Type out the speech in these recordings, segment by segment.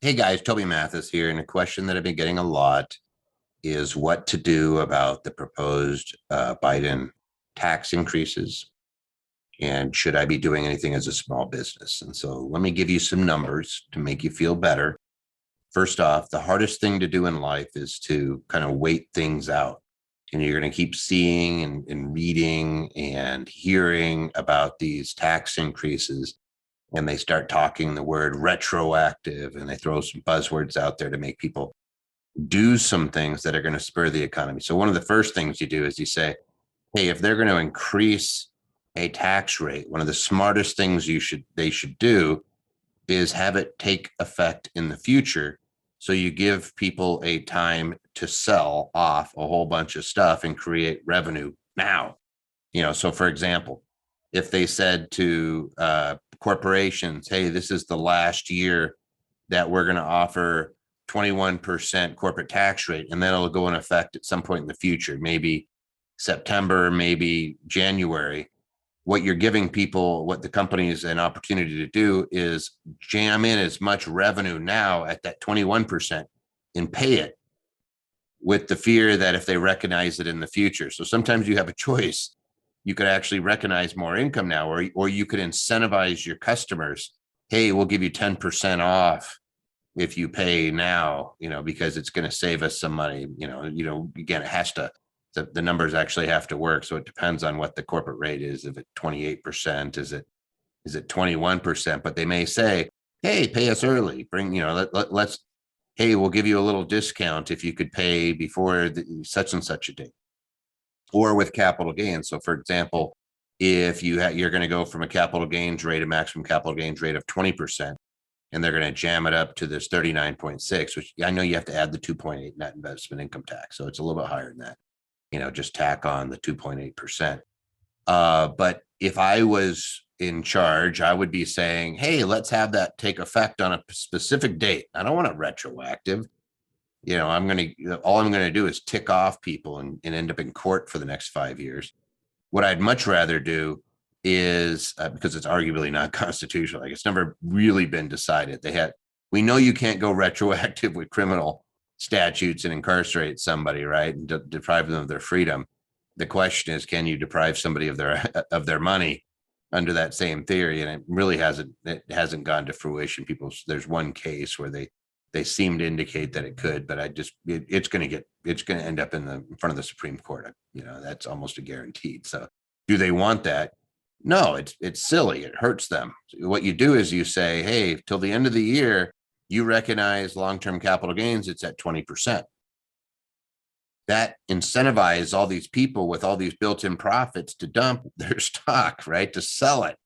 Hey guys, Toby Mathis here. And a question that I've been getting a lot is what to do about the proposed Biden tax increases. And should I be doing anything as a small business? And so let me give you some numbers to make you feel better. First off, the hardest thing to do in life is to kind of wait things out. And you're going to keep seeing and reading and hearing about these tax increases, and they start talking the word retroactive, and they throw some buzzwords out there to make people do some things that are going to spur the economy. So one of the first things you do is you say, hey, if they're going to increase a tax rate, one of the smartest things they should do is have it take effect in the future. So you give people a time to sell off a whole bunch of stuff and create revenue now. So for example, if they said to corporations, hey, this is the last year that we're going to offer 21% corporate tax rate, and then it'll go in effect at some point in the future, maybe September, maybe January. What you're giving people, what the companies an opportunity to do is jam in as much revenue now at that 21% and pay it with the fear that if they recognize it in the future. So sometimes you have a choice. You could actually recognize more income now, or you could incentivize your customers. Hey, we'll give you 10% off if you pay now, because it's going to save us some money. Again, it has to, the numbers actually have to work. So it depends on what the corporate rate is. If it's 28%, is it 21%? But they may say, hey, pay us early, let's, hey, we'll give you a little discount if you could pay before such and such a date. Or with capital gains. So for example, if you're going to go from a capital gains rate, a maximum capital gains rate of 20%, and they're going to jam it up to this 39.6, which I know you have to add the 2.8 net investment income tax. So it's a little bit higher than that, just tack on the 2.8%. But if I was in charge, I would be saying, hey, let's have that take effect on a specific date. I don't want it retroactive. All I'm going to do is tick off people and end up in court for the next 5 years. What I'd much rather do is because it's arguably not constitutional. Like, it's never really been decided. We know you can't go retroactive with criminal statutes and incarcerate somebody, right? And deprive them of their freedom. The question is, can you deprive somebody of their money under that same theory? And it hasn't gone to fruition. There's one case where they seem to indicate that it could, but it's going to end up in front of the Supreme Court. That's almost a guaranteed. So do they want that? No, it's silly. It hurts them. So what you do is you say, hey, till the end of the year, you recognize long-term capital gains, it's at 20%. That incentivizes all these people with all these built-in profits to dump their stock, right? To sell it.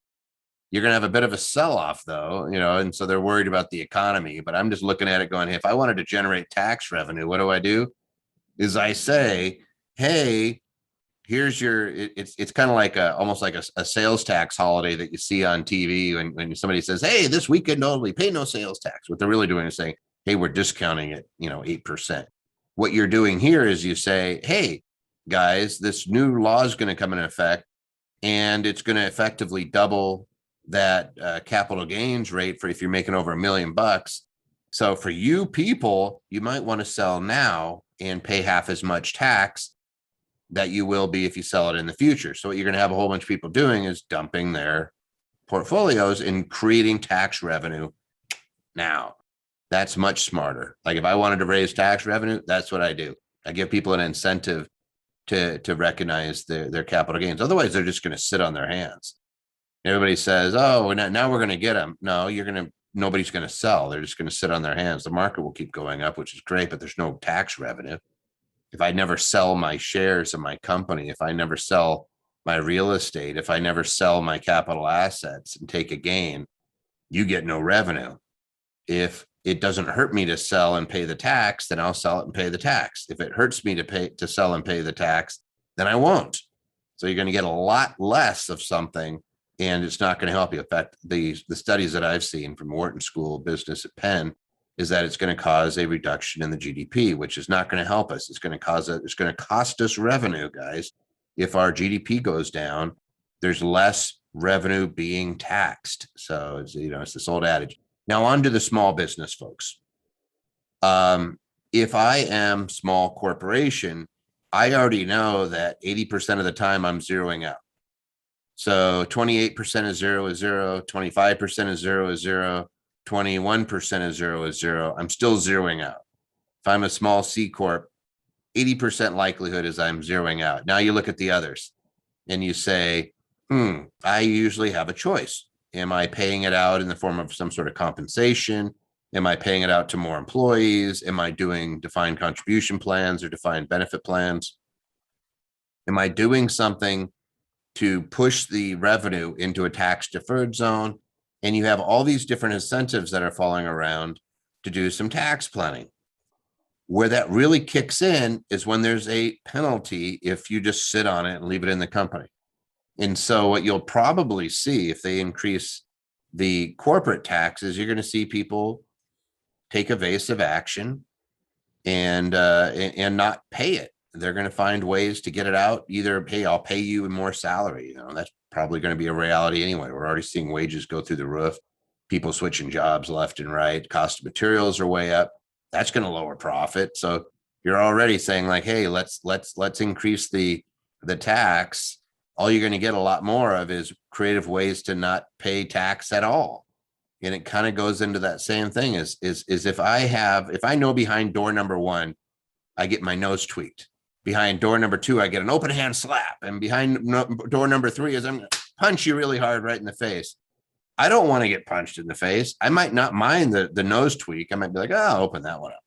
You're going to have a bit of a sell-off though, and so they're worried about the economy. But I'm just looking at it going, hey, if I wanted to generate tax revenue, what do? Is I say, hey, here's it's kind of like almost like a sales tax holiday that you see on TV when somebody says, hey, this weekend only, pay no sales tax. What they're really doing is saying, hey, we're discounting it, 8%. What you're doing here is you say, hey, guys, this new law is going to come into effect, and it's going to effectively double that capital gains rate for if you're making over $1 million. So for you people, you might want to sell now and pay half as much tax that you will be if you sell it in the future. So what you're going to have a whole bunch of people doing is dumping their portfolios and creating tax revenue now. That's much smarter. Like, if I wanted to raise tax revenue, that's what I do. I give people an incentive to recognize their capital gains. Otherwise, they're just going to sit on their hands. Everybody says, oh, now we're going to get them. No, nobody's going to sell. They're just going to sit on their hands. The market will keep going up, which is great, but there's no tax revenue. If I never sell my shares of my company, if I never sell my real estate, if I never sell my capital assets and take a gain, you get no revenue. If it doesn't hurt me to sell and pay the tax, then I'll sell it and pay the tax. If it hurts me to sell and pay the tax, then I won't. So you're going to get a lot less of something, and it's not going to help you. In fact, the studies that I've seen from Wharton School of Business at Penn is that it's going to cause a reduction in the GDP, which is not going to help us. It's going to cost us revenue, guys. If our GDP goes down, there's less revenue being taxed. So it's this old adage. Now on to the small business folks. If I am small corporation, I already know that 80% of the time I'm zeroing out. So 28% of zero is zero, 25% of zero is zero, 21% of zero is zero. I'm still zeroing out. If I'm a small C Corp, 80% likelihood is I'm zeroing out. Now you look at the others and you say, I usually have a choice. Am I paying it out in the form of some sort of compensation? Am I paying it out to more employees? Am I doing defined contribution plans or defined benefit plans? Am I doing something to push the revenue into a tax deferred zone? And you have all these different incentives that are falling around to do some tax planning. Where that really kicks in is when there's a penalty if you just sit on it and leave it in the company. And so what you'll probably see if they increase the corporate taxes, you're going to see people take evasive action and not pay it. They're going to find ways to get it out. Either, hey, I'll pay you more salary. That's probably going to be a reality anyway. We're already seeing wages go through the roof. People switching jobs left and right. Cost of materials are way up. That's going to lower profit. So you're already saying like, hey, let's increase the tax. All you're going to get a lot more of is creative ways to not pay tax at all. And it kind of goes into that same thing is if I know behind door number one, I get my nose tweaked. Behind door number two, I get an open hand slap. And behind door number three is I'm going to punch you really hard right in the face. I don't want to get punched in the face. I might not mind the nose tweak. I might be like, oh, I'll open that one up.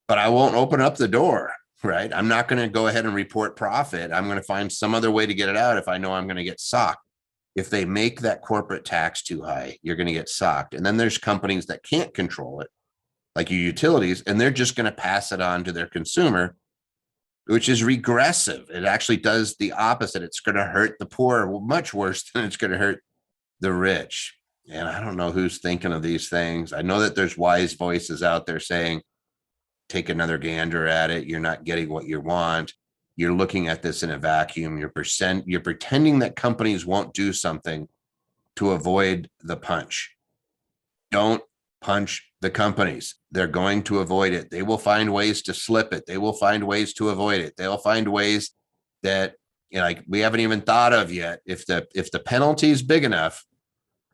But I won't open up the door, right? I'm not going to go ahead and report profit. I'm going to find some other way to get it out if I know I'm going to get socked. If they make that corporate tax too high, you're going to get socked. And then there's companies that can't control it, like your utilities, and they're just going to pass it on to their consumer, which is regressive. It actually does the opposite. It's going to hurt the poor much worse than it's going to hurt the rich. And I don't know who's thinking of these things. I know that there's wise voices out there saying, take another gander at it. You're not getting what you want. You're looking at this in a vacuum. You're pretending that companies won't do something to avoid the punch. Don't punch the companies. They're going to avoid it. They will find ways to slip it. They will find ways to avoid it. They'll find ways that like we haven't even thought of yet. If the penalty is big enough,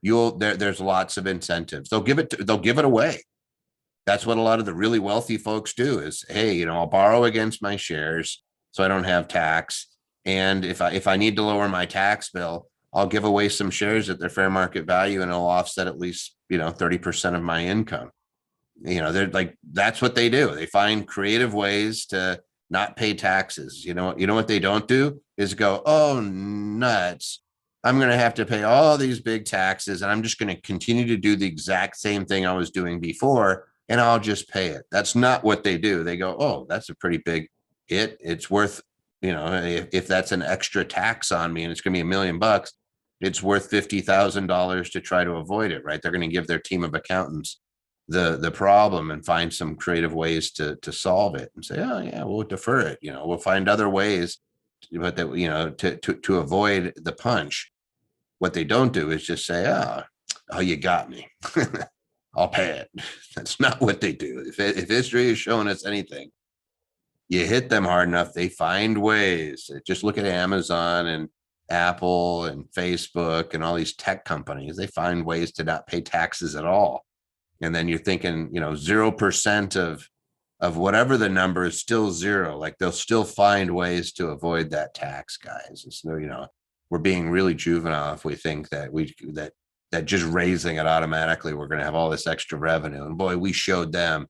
there's lots of incentives. They'll give it away. That's what a lot of the really wealthy folks do is, hey, I'll borrow against my shares so I don't have tax. And if I need to lower my tax bill, I'll give away some shares at their fair market value and it'll offset at least, 30% of my income. They're like, that's what they do. They find creative ways to not pay taxes. You know what they don't do is go, oh, nuts. I'm going to have to pay all these big taxes and I'm just going to continue to do the exact same thing I was doing before and I'll just pay it. That's not what they do. They go, oh, that's a pretty big hit. It's worth, if that's an extra tax on me and it's going to be $1 million, it's worth $50,000 to try to avoid it, right? They're going to give their team of accountants the problem and find some creative ways to solve it and say, oh yeah, we'll defer it. We'll find other ways, but that, to avoid the punch. What they don't do is just say, oh, you got me. I'll pay it. That's not what they do. If history is showing us anything, you hit them hard enough, they find ways. Just look at Amazon and Apple and Facebook and all these tech companies. They find ways to not pay taxes at all. And then you're thinking, 0% of whatever the number is still zero. Like they'll still find ways to avoid that tax, guys. And so, we're being really juvenile if we think that that just raising it automatically, we're going to have all this extra revenue. And boy, we showed them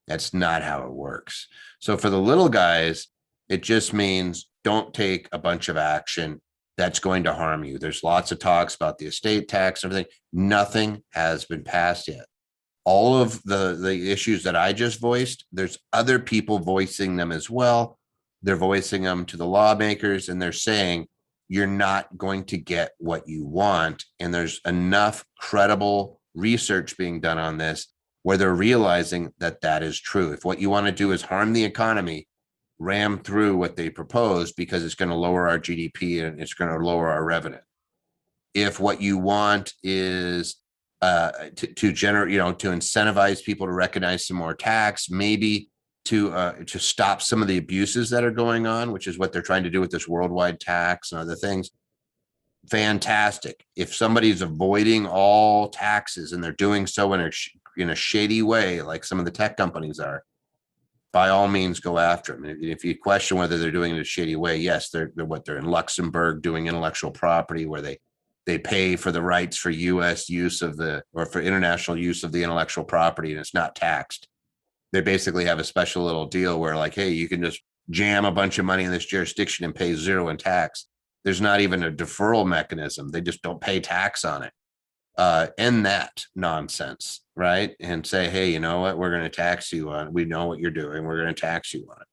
that's not how it works. So for the little guys, it just means don't take a bunch of action that's going to harm you. There's lots of talks about the estate tax and everything. Nothing has been passed yet. All of the issues that I just voiced, there's other people voicing them as well. They're voicing them to the lawmakers and they're saying, you're not going to get what you want. And there's enough credible research being done on this where they're realizing that that is true. If what you want to do is harm the economy, ram through what they propose because it's going to lower our GDP and it's going to lower our revenue. If what you want is to generate, to incentivize people to recognize some more tax, maybe to stop some of the abuses that are going on, which is what they're trying to do with this worldwide tax and other things. Fantastic. If somebody's avoiding all taxes and they're doing so in a shady way, like some of the tech companies are, by all means go after them. If you question whether they're doing it in a shady way, yes, they're in Luxembourg doing intellectual property where they pay for the rights for US use of or for international use of the intellectual property, and it's not taxed. They basically have a special little deal where, like, hey, you can just jam a bunch of money in this jurisdiction and pay zero in tax. There's not even a deferral mechanism. They just don't pay tax on it. End that nonsense, right? And say, hey, you know what? We're going to tax you on. We know what you're doing. We're going to tax you on it.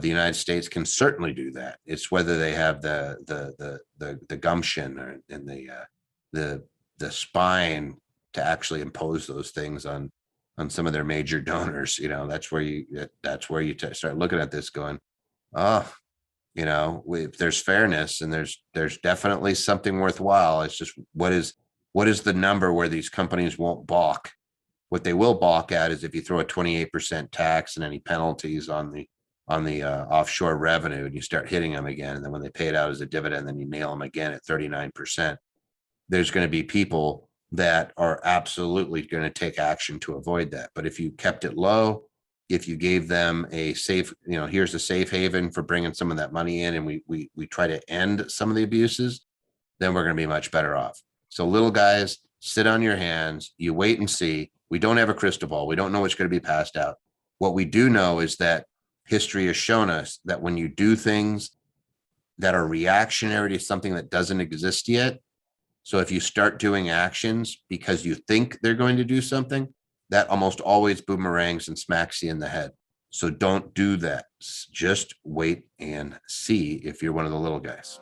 The United States can certainly do that. It's whether they have the gumption and the spine to actually impose those things on some of their major donors. That's where you start looking at this, going, oh, if there's fairness and there's definitely something worthwhile. It's just what is the number where these companies won't balk. What they will balk at is if you throw a 28% tax and any penalties on the offshore revenue, and you start hitting them again, and then when they pay it out as a dividend, then you nail them again at 39%. There's going to be people that are absolutely going to take action to avoid that. But if you kept it low, if you gave them a safe, here's a safe haven for bringing some of that money in, and we try to end some of the abuses, then we're going to be much better off. So little guys, sit on your hands. You wait and see. We don't have a crystal ball. We don't know what's going to be passed out. What we do know is that history has shown us that when you do things that are reactionary to something that doesn't exist yet, so if you start doing actions because you think they're going to do something, that almost always boomerangs and smacks you in the head. So don't do that. Just wait and see if you're one of the little guys.